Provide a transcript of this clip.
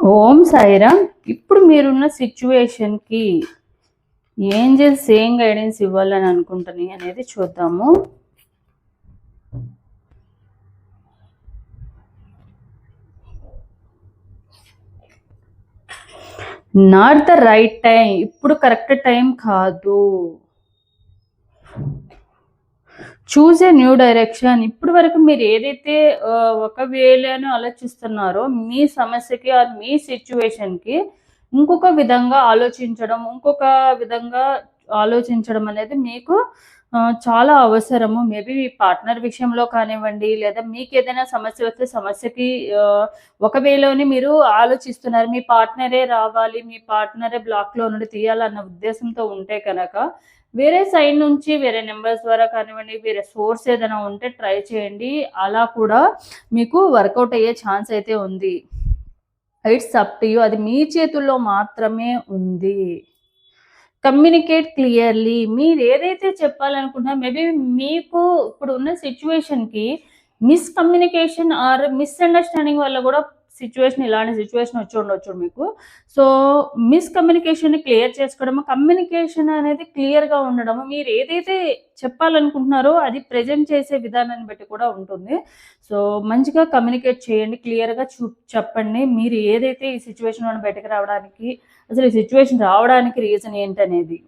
ఓం సాయిరామ్. ఇప్పుడు మీరున్న సిచ్యువేషన్కి ఏంజెల్స్ ఏం గైడెన్స్ ఇవ్వాలని అనుకుంటున్నాయి అనేది చూద్దాము. నాట్ ద రైట్ టైం, ఇప్పుడు కరెక్ట్ టైం కాదు. Choose a new direction. ఇప్పుడు వరకు మీరు ఏదైతే ఒక వేళను ఆలోచిస్తున్నారో మీ సమస్యకి ఆర్ మీ సిచ్యువేషన్కి ఇంకొక విధంగా ఆలోచించడం అనేది మీకు చాలా అవసరము. మేబీ మీ పార్ట్నర్ విషయంలో కానివ్వండి, లేదా మీకు ఏదైనా సమస్య వస్తే సమస్యకి ఒక వేలోని మీరు ఆలోచిస్తున్నారు. మీ పార్ట్నరే రావాలి, మీ పార్ట్నరే బ్లాక్లో నుండి తీయాలన్న ఉద్దేశంతో ఉంటే కనుక వేరే సైడ్ నుంచి వేరే నెంబర్స్ ద్వారా కానివ్వండి, వేరే సోర్స్ ఏదైనా ఉంటే ట్రై చేయండి. అలా కూడా మీకు వర్కౌట్ అయ్యే ఛాన్స్ అయితే ఉంది. It's up to you. అది మీ చేతుల్లో మాత్రమే ఉంది. Communicate clearly. మీరు ఏదైతే చెప్పాలనుకుంటున్నారో మేబీ మీకు ఇప్పుడు ఉన్న సిచ్యువేషన్కి మిస్కమ్యూనికేషన్ ఆర్ మిస్అండర్స్టాండింగ్ వల్ల కూడా ఇలాంటి సిచ్యువేషన్ వచ్చి ఉండొచ్చు మీకు. సో మిస్కమ్యూనికేషన్ క్లియర్ చేసుకోవడము, కమ్యూనికేషన్ అనేది క్లియర్గా ఉండడము, మీరు ఏదైతే చెప్పాలనుకుంటున్నారో అది ప్రజెంట్ చేసే విధానాన్ని బట్టి కూడా ఉంటుంది. సో మంచిగా కమ్యూనికేట్ చేయండి, క్లియర్గా చెప్పండి మీరు ఏదైతే ఈ సిచ్యువేషన్ బయటకు రావడానికి, అసలు ఈ సిచ్యువేషన్ రావడానికి రీజన్ ఏంటనేది.